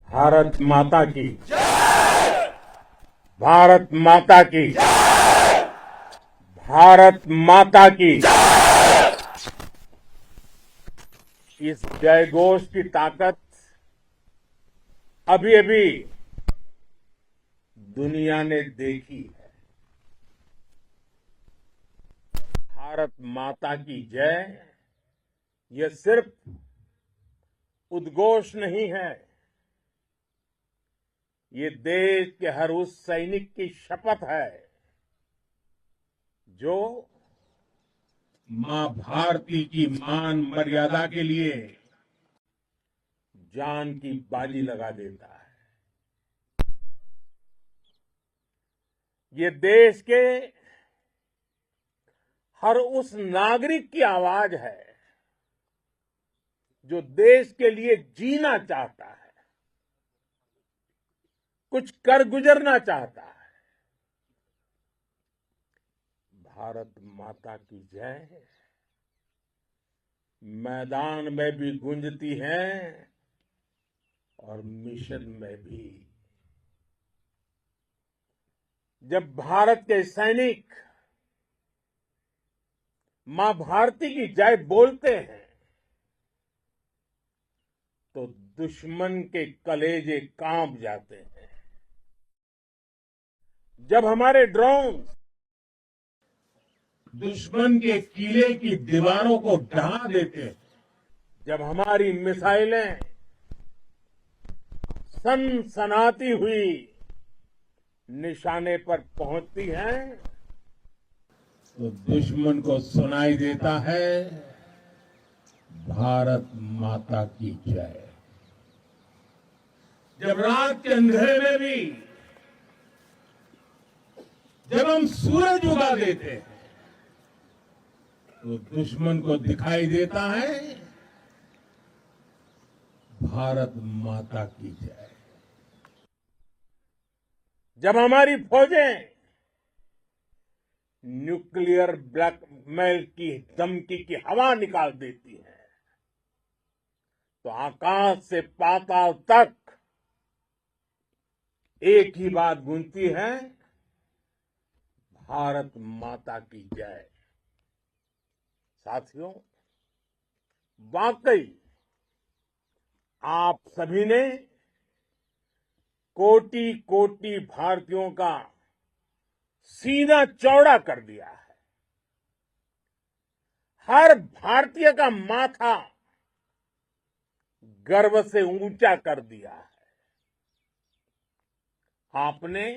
भारत माता की भारत माता की भारत माता की इस जयघोष की ताकत अभी अभी दुनिया ने देखी है। भारत माता की जय यह सिर्फ उद्घोष नहीं है, ये देश के हर उस सैनिक की शपथ है जो मां भारती की मान मर्यादा के लिए जान की बाजी लगा देता है। ये देश के हर उस नागरिक की आवाज है जो देश के लिए जीना चाहता है, कुछ कर गुजरना चाहता है। भारत माता की जय मैदान में भी गूंजती है और मिशन में भी। जब भारत के सैनिक मां भारती की जय बोलते हैं तो दुश्मन के कलेजे कांप जाते हैं। जब हमारे ड्रोन दुश्मन के किले की दीवारों को ढहा देते हैं, जब हमारी मिसाइलें सनसनाती हुई निशाने पर पहुंचती हैं तो दुश्मन को सुनाई देता है भारत माता की जय। जब रात के अंधेरे में भी जब हम सूरज उगा देते हैं तो दुश्मन को दिखाई देता है भारत माता की जय। जब हमारी फौजें न्यूक्लियर ब्लैकमेल की धमकी की हवा निकाल देती हैं तो आकाश से पाताल तक एक ही बात गूंजती है, भारत माता की जय। साथियों, वाकई आप सभी ने कोटि कोटि भारतीयों का सीना चौड़ा कर दिया है। हर भारतीय का माथा गर्व से ऊंचा कर दिया है। आपने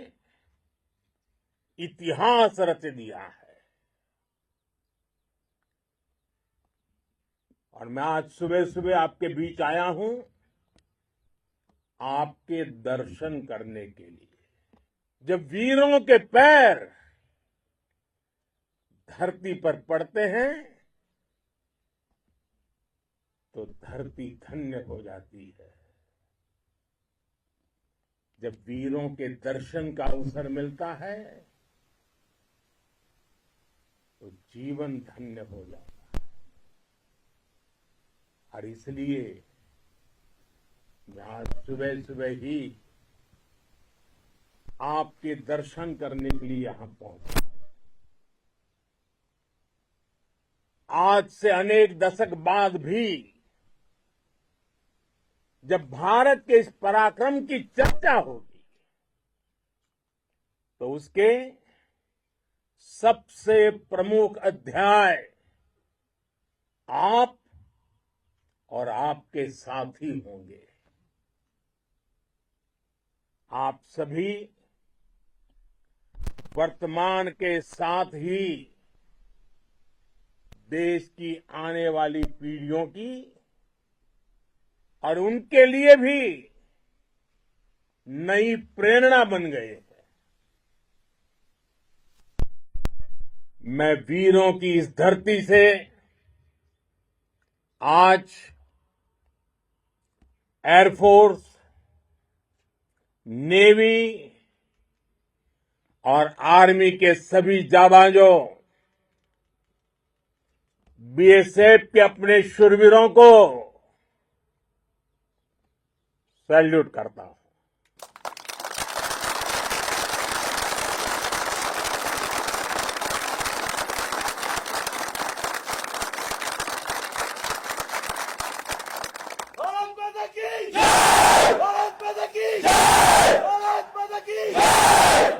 इतिहास रच दिया है। और मैं आज सुबह सुबह आपके बीच आया हूं आपके दर्शन करने के लिए। जब वीरों के पैर धरती पर पड़ते हैं तो धरती धन्य हो जाती है। जब वीरों के दर्शन का अवसर मिलता है तो जीवन धन्य हो जाता है। और इसलिए मैं आज सुबह सुबह ही आपके दर्शन करने के लिए यहां पहुंचा। आज से अनेक दशक बाद भी जब भारत के इस पराक्रम की चर्चा होगी तो उसके सबसे प्रमुख अध्याय आप और आपके साथी होंगे। आप सभी वर्तमान के साथ ही देश की आने वाली पीढ़ियों की और उनके लिए भी नई प्रेरणा बन गए हैं। मैं वीरों की इस धरती से आज एयरफोर्स, नेवी और आर्मी के सभी जाबाजों, बीएसएफ के अपने शूरवीरों को सैल्यूट करता हूं। भारत माता की जय! भारत माता की जय! भारत माता की जय!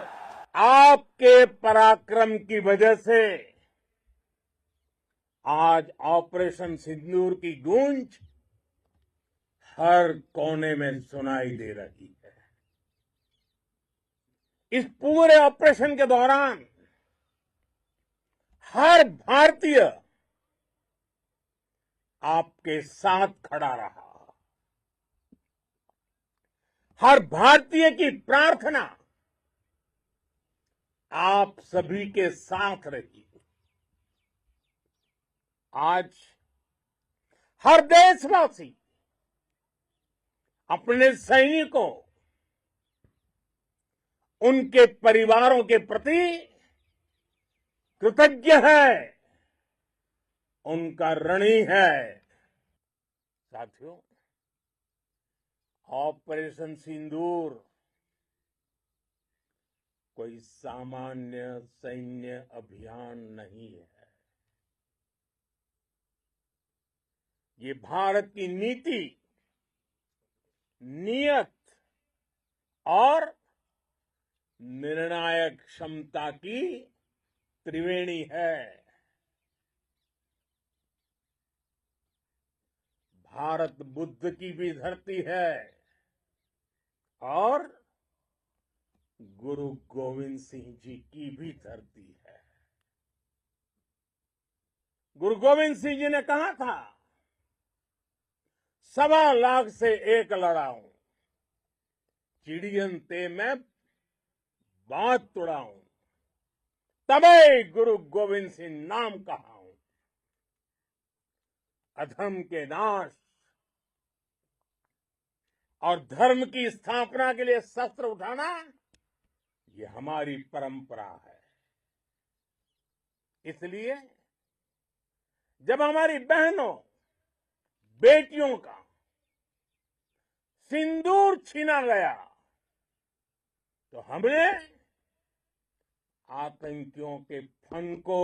आपके पराक्रम की वजह से आज ऑपरेशन सिंदूर की गूंज हर कोने में सुनाई दे रही है। इस पूरे ऑपरेशन के दौरान हर भारतीय आपके साथ खड़ा रहा। हर भारतीय की प्रार्थना आप सभी के साथ रही। आज हर देशवासी अपने सैनिकों, उनके परिवारों के प्रति कृतज्ञ है, उनका ऋणी है। साथियों, ऑपरेशन सिंदूर कोई सामान्य सैन्य अभियान नहीं है। ये भारत की नीति, नियत और निर्णायक क्षमता की त्रिवेणी है। भारत बुद्ध की भी धरती है और गुरु गोविंद सिंह जी की भी धरती है। गुरु गोविंद सिंह जी ने कहा था, 1.25 लाख से एक लड़ाऊं, चिड़ियन ते मैं बात तुड़ाऊं, तबे गुरु गोविंद सिंह नाम कहाऊं। अधर्म के नाश और धर्म की स्थापना के लिए शस्त्र उठाना, ये हमारी परंपरा है। इसलिए जब हमारी बहनों, बेटियों का सिंदूर छीना गया, तो हमने आतंकियों के फन को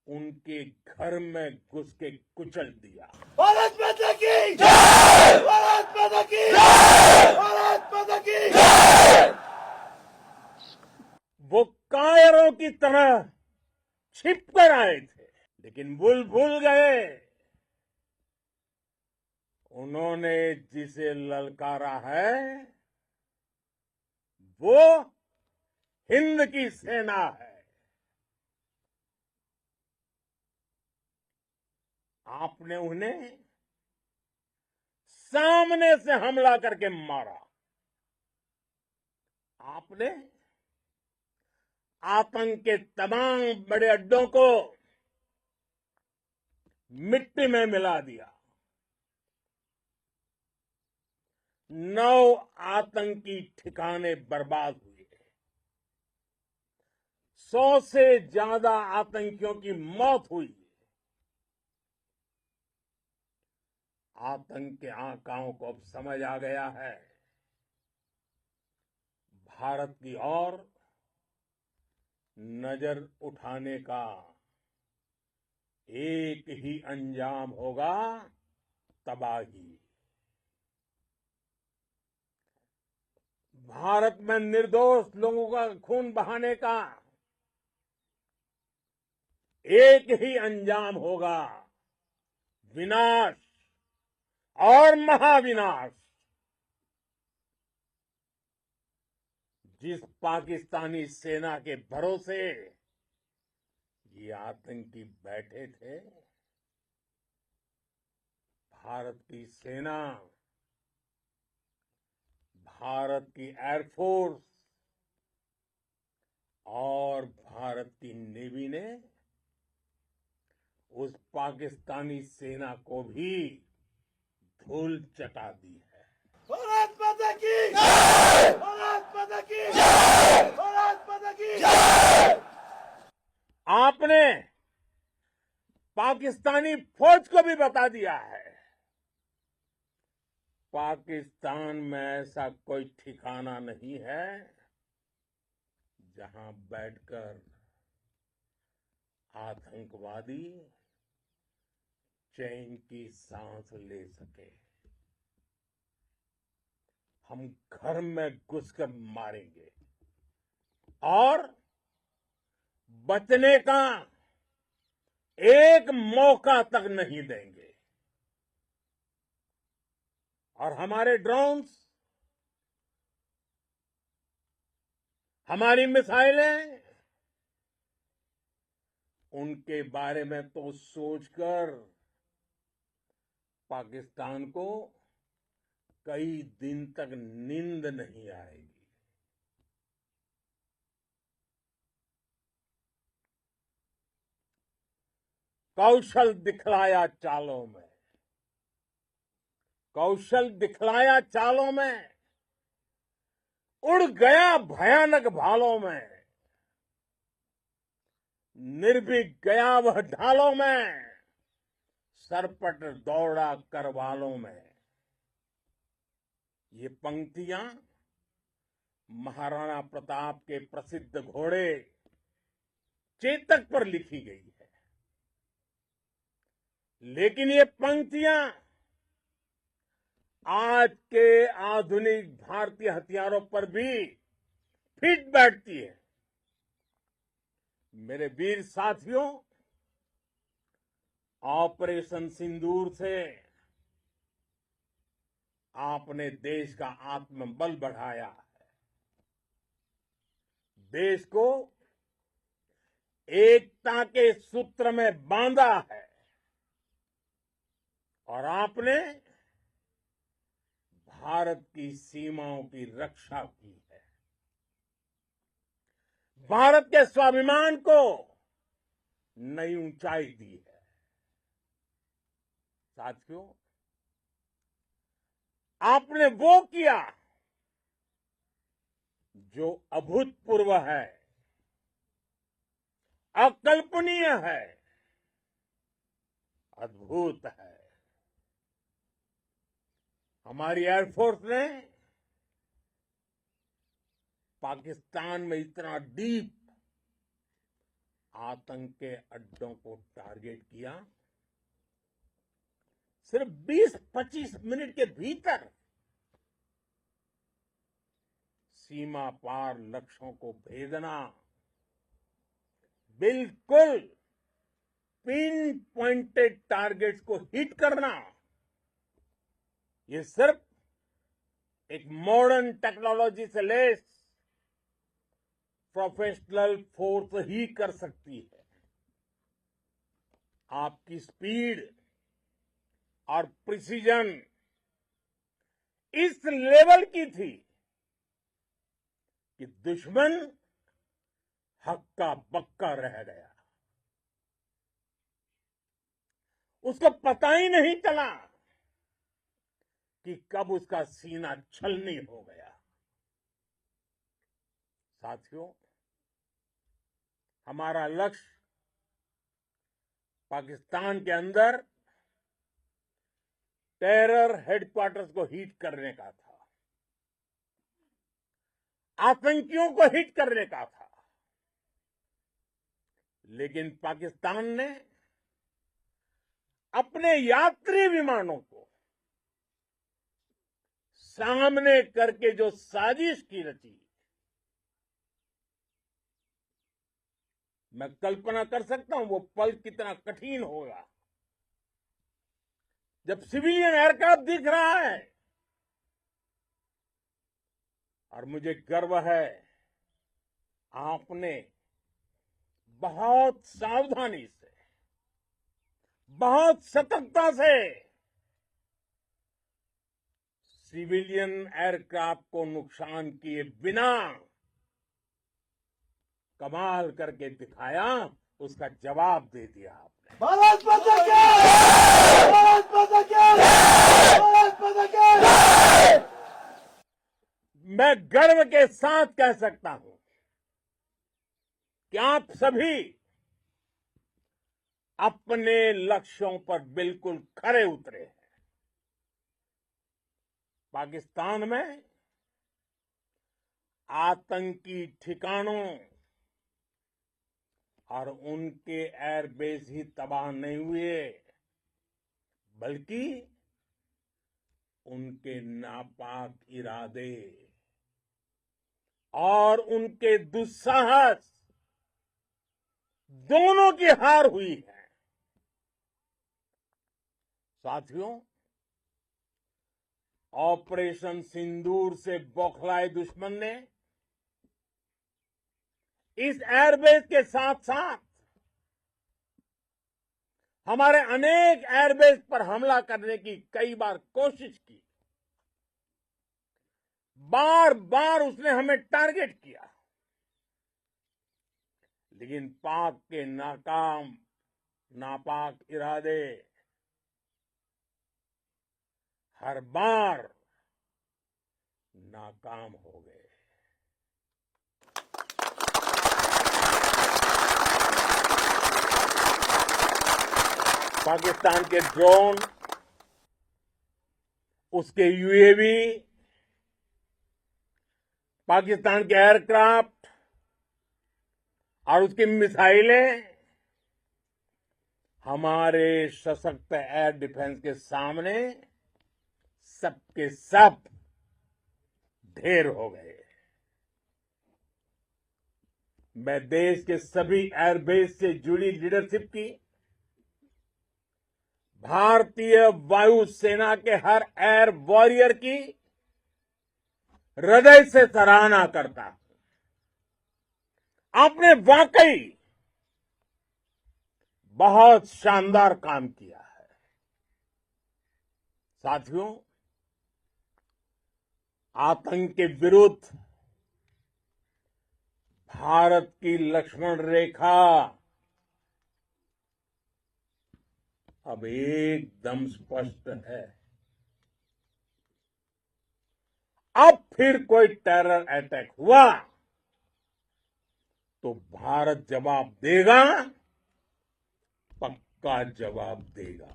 उनके घर में घुस के कुचल दिया। भारत माता की जय! भारत माता की जय! भारत माता की जय! वो कायरों की तरह छिप कर आए थे, लेकिन भूल गए उन्होंने जिसे ललकारा है वो हिंद की सेना है। आपने उन्हें सामने से हमला करके मारा। आपने आतंक के तमाम बड़े अड्डों को मिट्टी में मिला दिया। 9 आतंकी ठिकाने बर्बाद हुए। 100 से ज्यादा आतंकियों की मौत हुई। आतंक के आकाओं को अब समझ आ गया है, भारत की ओर नजर उठाने का एक ही अंजाम होगा, तबाही। भारत में निर्दोष लोगों का खून बहाने का एक ही अंजाम होगा, विनाश और महाविनाश। जिस पाकिस्तानी सेना के भरोसे ये आतंकी बैठे थे, भारत की सेना, भारत की एयरफोर्स और भारत की नेवी ने उस पाकिस्तानी सेना को भी धूल चटा दी है। भारत माता की जय! भारत माता की जय! भारत माता की जय! आपने पाकिस्तानी फौज को भी बता दिया है, पाकिस्तान में ऐसा कोई ठिकाना नहीं है जहां बैठकर आतंकवादी चैन की सांस ले सके। हम घर में घुसकर मारेंगे और बचने का एक मौका तक नहीं देंगे। और हमारे ड्रोन्स, हमारी मिसाइलें, उनके बारे में तो सोचकर पाकिस्तान को कई दिन तक नींद नहीं आएगी। कौशल दिखलाया चालों में, कौशल दिखलाया चालों में, उड़ गया भयानक भालों में, निर्भीक गया वह ढालों में, सरपट दौड़ा करवालों में। ये पंक्तियां महाराणा प्रताप के प्रसिद्ध घोड़े चेतक पर लिखी गई है। लेकिन ये पंक्तियां आज के आधुनिक भारतीय हथियारों पर भी फिट बैठती है। मेरे वीर साथियों, ऑपरेशन सिंदूर से आपने देश का आत्मबल बढ़ाया है, देश को एकता के सूत्र में बांधा है और आपने भारत की सीमाओं की रक्षा की है। भारत के स्वाभिमान को नई ऊंचाई दी है। साथियों, आपने वो किया जो अभूतपूर्व है, अकल्पनीय है, अद्भुत है। हमारी एयरफोर्स ने पाकिस्तान में इतना डीप आतंक के अड्डों को टारगेट किया, सिर्फ 20-25 मिनट के भीतर सीमा पार लक्ष्यों को भेदना, बिल्कुल पिन पॉइंटेड टारगेट्स को हिट करना, ये सिर्फ एक मॉडर्न टेक्नोलॉजी से लेस प्रोफेशनल फोर्स ही कर सकती है। आपकी स्पीड और प्रिसीजन इस लेवल की थी कि दुश्मन हक्का बक्का रह गया। उसको पता ही नहीं चला कि कब उसका सीना छलनी हो गया। साथियों, हमारा लक्ष्य पाकिस्तान के अंदर टेरर हेडक्वार्टर्स को हिट करने का था, आतंकियों को हिट करने का था। लेकिन पाकिस्तान ने अपने यात्री विमानों को सामने करके जो साजिश की रची, मैं कल्पना कर सकता हूं वो पल कितना कठिन होगा जब सिविलियन एयरक्राफ्ट दिख रहा है। और मुझे गर्व है, आपने बहुत सावधानी से, बहुत सतर्कता से सिविलियन एयरक्राफ्ट को नुकसान किए बिना कमाल करके दिखाया, उसका जवाब दे दिया आपने। भारत माता की! भारत माता की! भारत माता की! मैं गर्व के साथ कह सकता हूं कि आप सभी अपने लक्ष्यों पर बिल्कुल खरे उतरे हैं। पाकिस्तान में आतंकी ठिकानों और उनके एयरबेस ही तबाह नहीं हुए, बल्कि उनके नापाक इरादे और उनके दुस्साहस दोनों की हार हुई है। साथियों, ऑपरेशन सिंदूर से बौखलाए दुश्मन ने इस एयरबेस के साथ साथ हमारे अनेक एयरबेस पर हमला करने की कई बार कोशिश की। बार बार उसने हमें टारगेट किया, लेकिन पाक के नापाक इरादे हर बार नाकाम हो गए। पाकिस्तान के ड्रोन, उसके यूएवी, पाकिस्तान के एयरक्राफ्ट और उसकी मिसाइलें हमारे सशक्त एयर डिफेंस के सामने सबके सब ढेर हो गए। मैं देश के सभी एयरबेस से जुड़ी लीडरशिप की, भारतीय वायुसेना के हर एयर वॉरियर की हृदय से सराहना करता हूं। आपने वाकई बहुत शानदार काम किया है। साथियों, आतंक के विरुद्ध भारत की लक्ष्मण रेखा अब एकदम स्पष्ट है। अब फिर कोई टेरर अटैक हुआ तो भारत जवाब देगा, पक्का जवाब देगा।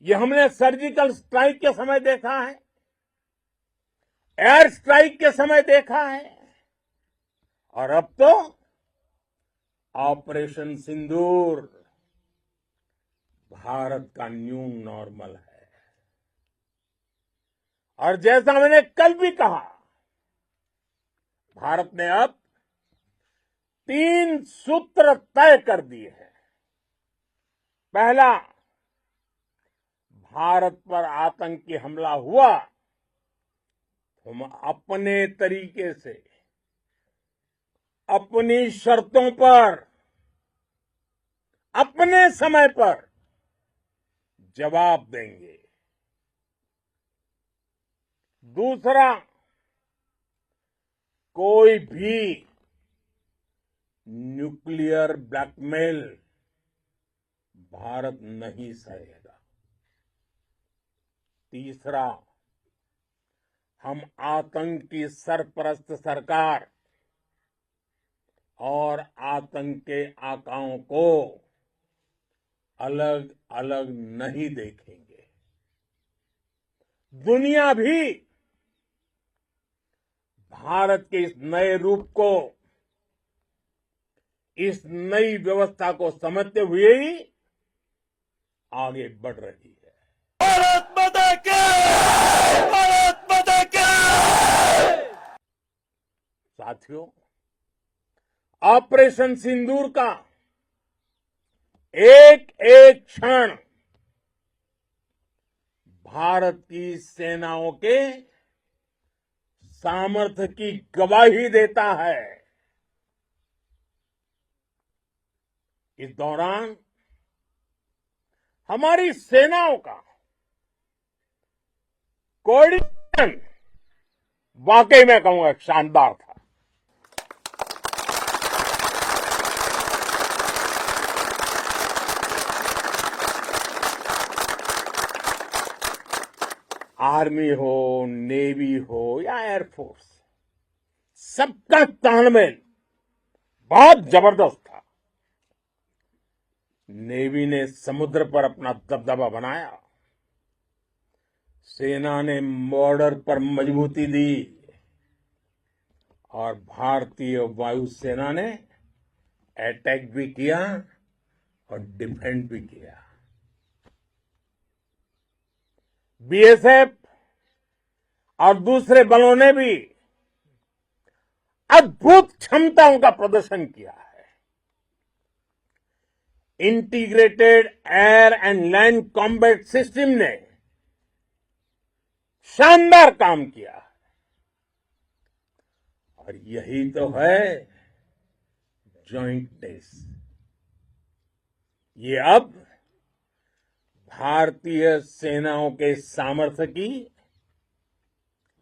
ये हमने सर्जिकल स्ट्राइक के समय देखा है, एयर स्ट्राइक के समय देखा है, और अब तो ऑपरेशन सिंदूर भारत का न्यू नॉर्मल है। और जैसा मैंने कल भी कहा, भारत ने अब 3 सूत्र तय कर दिए हैं। पहला, भारत पर आतंकी हमला हुआ, हम अपने तरीके से, अपनी शर्तों पर, अपने समय पर जवाब देंगे। दूसरा, कोई भी न्यूक्लियर ब्लैकमेल भारत नहीं सहेगा। तीसरा, हम आतंक की सरपरस्त सरकार और आतंक के आकाओं को अलग अलग नहीं देखेंगे। दुनिया भी भारत के इस नए रूप को, इस नई व्यवस्था को समझते हुए ही आगे बढ़ रही है। भारत माता की! भारत माता की! साथियों, ऑपरेशन सिंदूर का एक एक क्षण भारत की सेनाओं के सामर्थ्य की गवाही देता है। इस दौरान हमारी सेनाओं का कोऑर्डिनेशन वाकई में कहूंगा शानदार था। आर्मी हो, नेवी हो या एयरफोर्स, सबका तालमेल बहुत जबरदस्त था। नेवी ने समुद्र पर अपना दबदबा बनाया, सेना ने बॉर्डर पर मजबूती दी और भारतीय वायुसेना ने अटैक भी किया और डिफेंड भी किया। बीएसएफ और दूसरे बलों ने भी अद्भुत क्षमताओं का प्रदर्शन किया है। Integrated air and land combat system ने शानदार काम किया और यही तो है जॉइंटनेस। ये अब भारतीय सेनाओं के सामर्थ्य की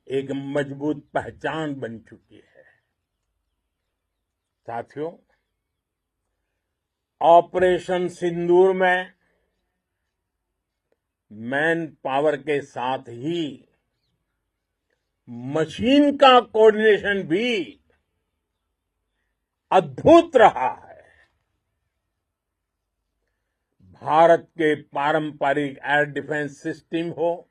एक मजबूत पहचान बन चुकी है। साथियों, ऑपरेशन सिंदूर में मैन पावर के साथ ही मशीन का कोऑर्डिनेशन भी अद्भुत रहा है। भारत के पारंपरिक एयर डिफेंस सिस्टम हो,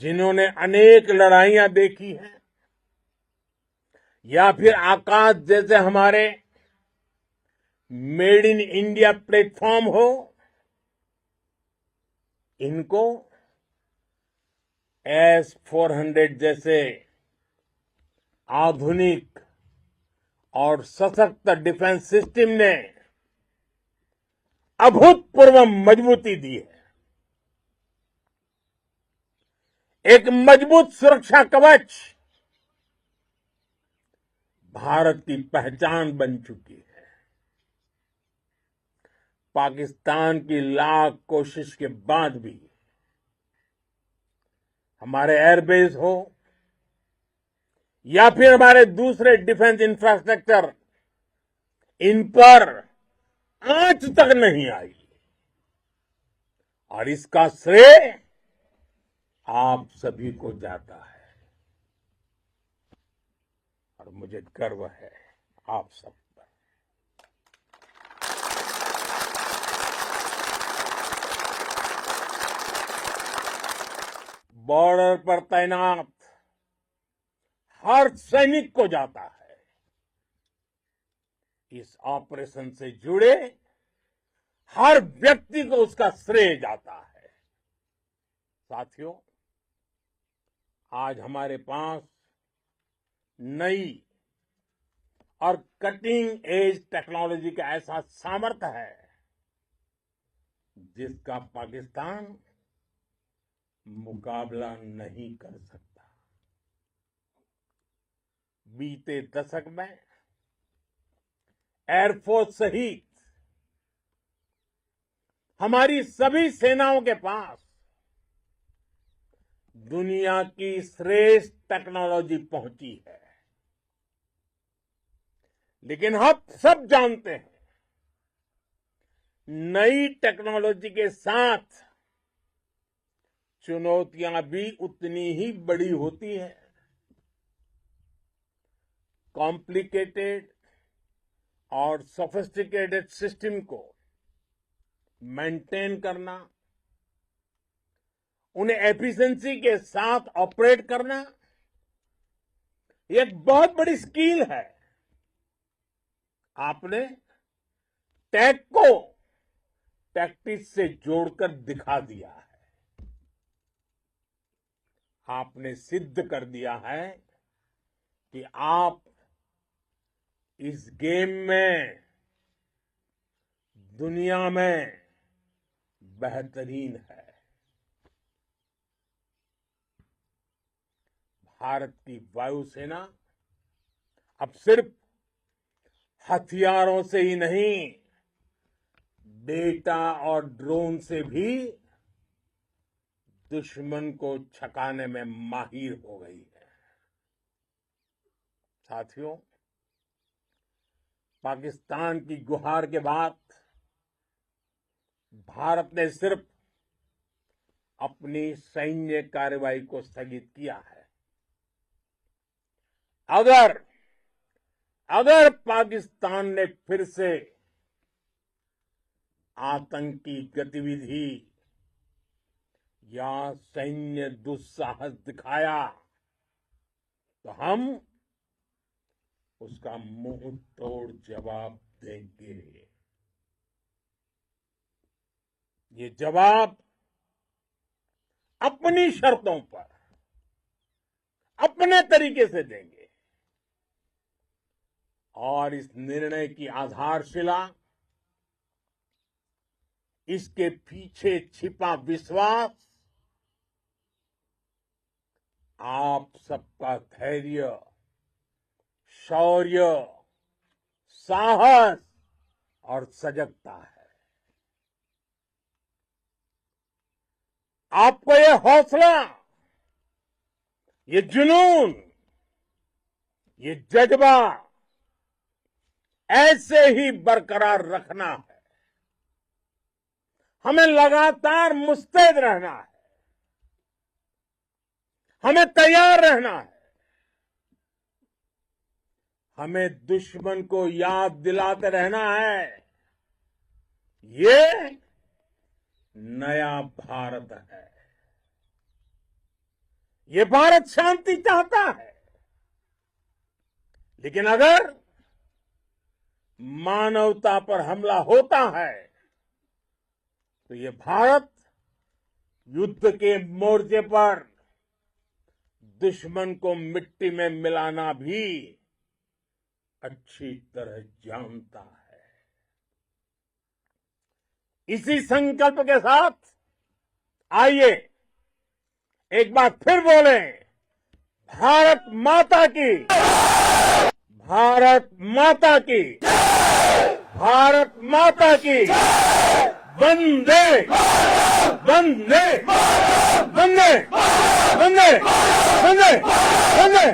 जिन्होंने अनेक लड़ाइयां देखी हैं, या फिर आकाश जैसे हमारे मेड इन इंडिया प्लेटफॉर्म हो, इनको S-400 जैसे आधुनिक और सशक्त डिफेंस सिस्टम ने अभूतपूर्व मजबूती दी है। एक मजबूत सुरक्षा कवच भारत की पहचान बन चुकी है। पाकिस्तान की लाख कोशिश के बाद भी हमारे एयरबेस हो या फिर हमारे दूसरे डिफेंस इंफ्रास्ट्रक्चर, इन पर आंच तक नहीं आई और इसका श्रेय आप सभी को जाता है और मुझे गर्व है आप सब पर। बॉर्डर पर तैनात हर सैनिक को जाता है। इस ऑपरेशन से जुड़े हर व्यक्ति को उसका श्रेय जाता है। साथियों, आज हमारे पास नई और कटिंग एज टेक्नोलॉजी का ऐसा सामर्थ्य है जिसका पाकिस्तान मुकाबला नहीं कर सकता। बीते दशक में एयरफोर्स सहित हमारी सभी सेनाओं के पास दुनिया की श्रेष्ठ टेक्नोलॉजी पहुंची है, लेकिन हम सब जानते हैं नई टेक्नोलॉजी के साथ चुनौतियां भी उतनी ही बड़ी होती हैं। कॉम्प्लिकेटेड और सोफिस्टिकेटेड सिस्टम को मेंटेन करना, उन्हें एफिशिएंसी के साथ ऑपरेट करना, ये एक बहुत बड़ी स्किल है। आपने टैक को टैक्टिक्स से जोड़कर दिखा दिया है। आपने सिद्ध कर दिया है कि आप इस गेम में दुनिया में बेहतरीन है। भारत की वायुसेना अब सिर्फ हथियारों से ही नहीं, डेटा और ड्रोन से भी दुश्मन को छकाने में माहिर हो गई है। साथियों, पाकिस्तान की गुहार के बाद भारत ने सिर्फ अपनी सैन्य कार्रवाई को स्थगित किया है। अगर पाकिस्तान ने फिर से आतंकी गतिविधि या सैन्य दुस्साहस दिखाया तो हम उसका मुंह तोड़ जवाब देंगे। ये जवाब अपनी शर्तों पर, अपने तरीके से देंगे और इस निर्णय की आधारशिला इसके पीछे छिपा विश्वास आप सबका धैर्य, शौर्य, साहस और सजगता है। आपको ये हौसला, ये जुनून, ये जज्बा ऐसे ही बरकरार रखना है। हमें लगातार मुस्तैद रहना है, हमें तैयार रहना है। हमें दुश्मन को याद दिलाते रहना है, ये नया भारत है। ये भारत शांति चाहता है, लेकिन अगर मानवता पर हमला होता है तो ये भारत युद्ध के मोर्चे पर दुश्मन को मिट्टी में मिलाना भी अच्छी तरह जानता है। इसी संकल्प के साथ आइए एक बार फिर बोलें, भारत माता की, भारत माता की, भारत माता की, वंदे वंदे वंदे वंदे वंदे वंदे